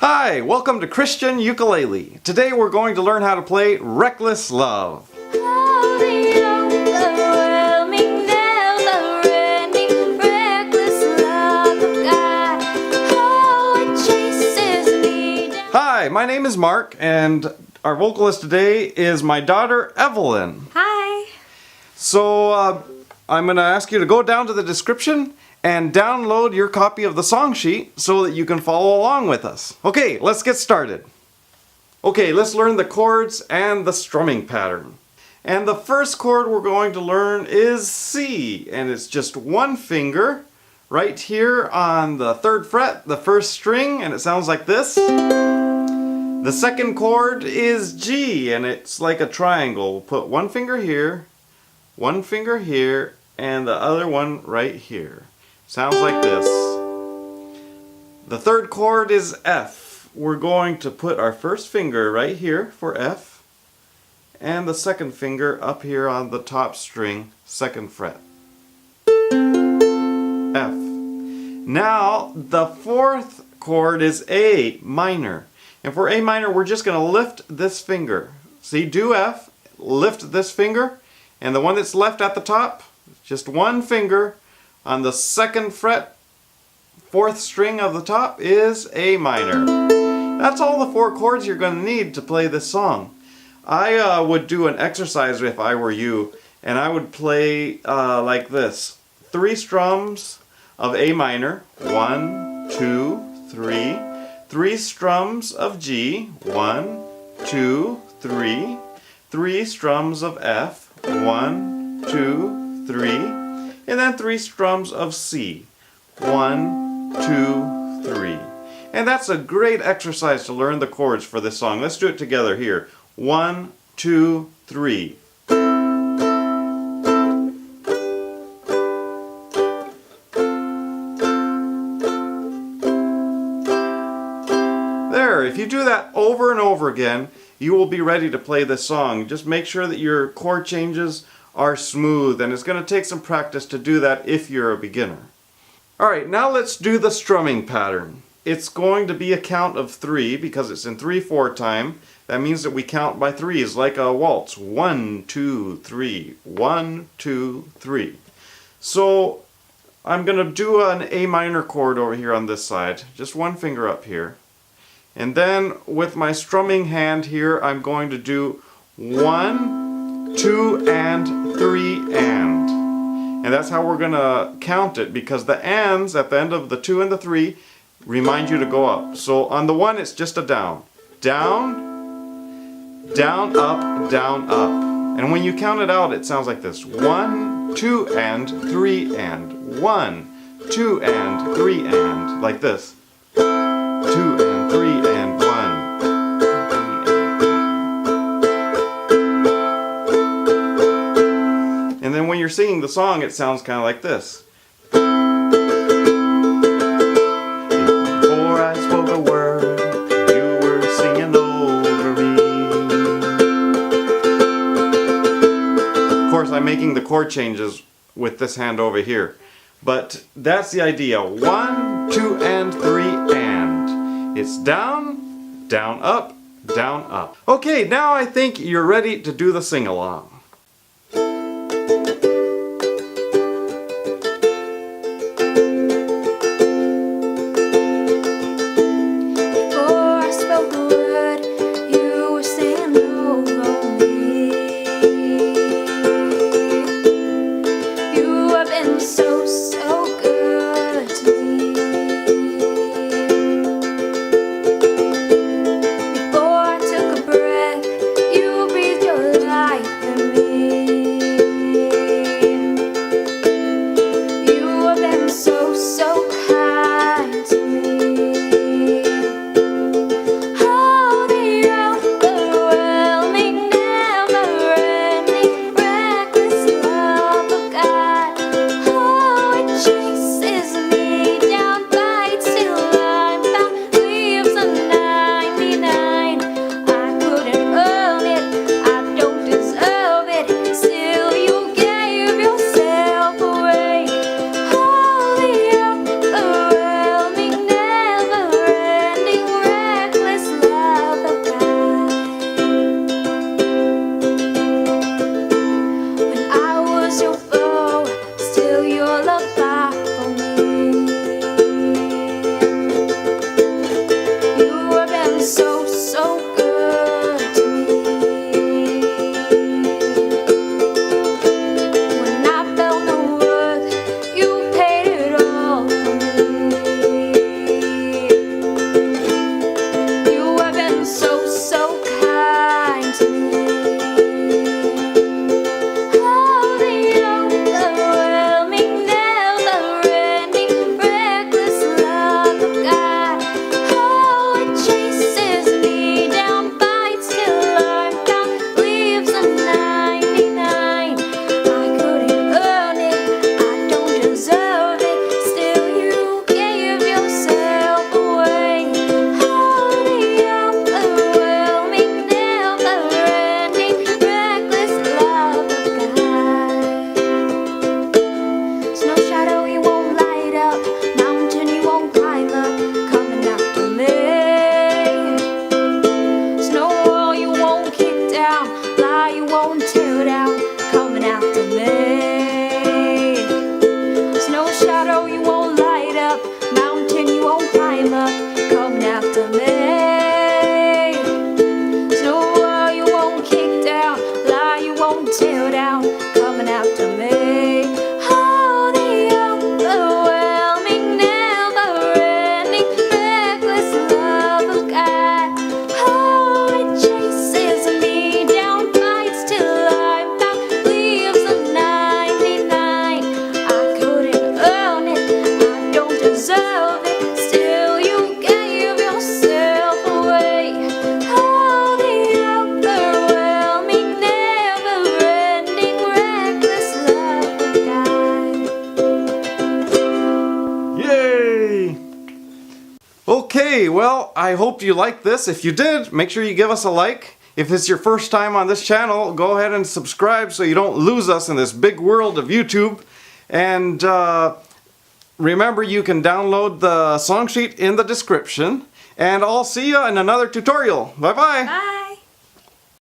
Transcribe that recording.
Hi, welcome to Christian Ukulele. Today we're going to learn how to play Reckless Love. Hi, my name is Mark, and our vocalist today is my daughter Evelyn. Hi. So I'm going to ask you to go down to the description and download your copy of the song sheet so that you can follow along with us. Okay, let's get started. Okay, let's learn the chords and the strumming pattern. And the first chord we're going to learn is C, and it's just one finger right here on the 3rd fret, the 1st string, and it sounds like this. The second chord is G, and it's like a triangle. We'll put one finger here, and the other one right here. Sounds like this. The third chord is F. We're going to put our first finger right here for F, and the second finger up here on the top string, 2nd fret. F. Now, the 4th chord is A minor. And for A minor, we're just going to lift this finger. See, do F, lift this finger, and the one that's left at the top, just one finger on the 2nd fret, 4th string of the top is A minor. That's all the 4 chords you're going to need to play this song. I would do an exercise if I were you, and I would play like this. 3 strums of A minor, 1, 2, 3. 3 strums of G, 1, 2, 3. 3 strums of F, 1, 2, 3. And then 3 strums of C. 1, 2, 3. And that's a great exercise to learn the chords for this song. Let's do it together here. 1, 2, 3. There, if you do that over and over again, you will be ready to play this song. Just make sure that your chord changes are smooth, and it's going to take some practice to do that if you're a beginner. Alright, now let's do the strumming pattern. It's going to be a count of 3 because it's in 3/4 time. That means that we count by threes like a waltz. 1, 2, 3. 1, 2, 3. So I'm going to do an A minor chord over here on this side. Just one finger up here. And then with my strumming hand here, I'm going to do 1, 2, and 3, and that's how we're going to count it, because the ands at the end of the 2 and the 3 remind you to go up. So on the 1 it's just a down. Down, down, up, down, up. And when you count it out it sounds like this. 1, 2, and 3, and 1, 2, and 3, and like this. 2 and 3 and 1. And then when you're singing the song, it sounds kind of like this. Before I spoke a word, you were singing over me. Of course, I'm making the chord changes with this hand over here. But that's the idea. 1, 2, and 3, and. It's down, down, up, down, up. Okay, now I think you're ready to do the sing-along. Before I took a breath, you breathed your life in me. so, so good to me. When I felt no worth, you paid it all for me. You have been so, so kind to me. Okay, well, I hope you liked this. If you did, make sure you give us a like. If it's your first time on this channel, go ahead and subscribe so you don't lose us in this big world of YouTube. And remember, you can download the song sheet in the description. And I'll see you in another tutorial. Bye-bye. Bye.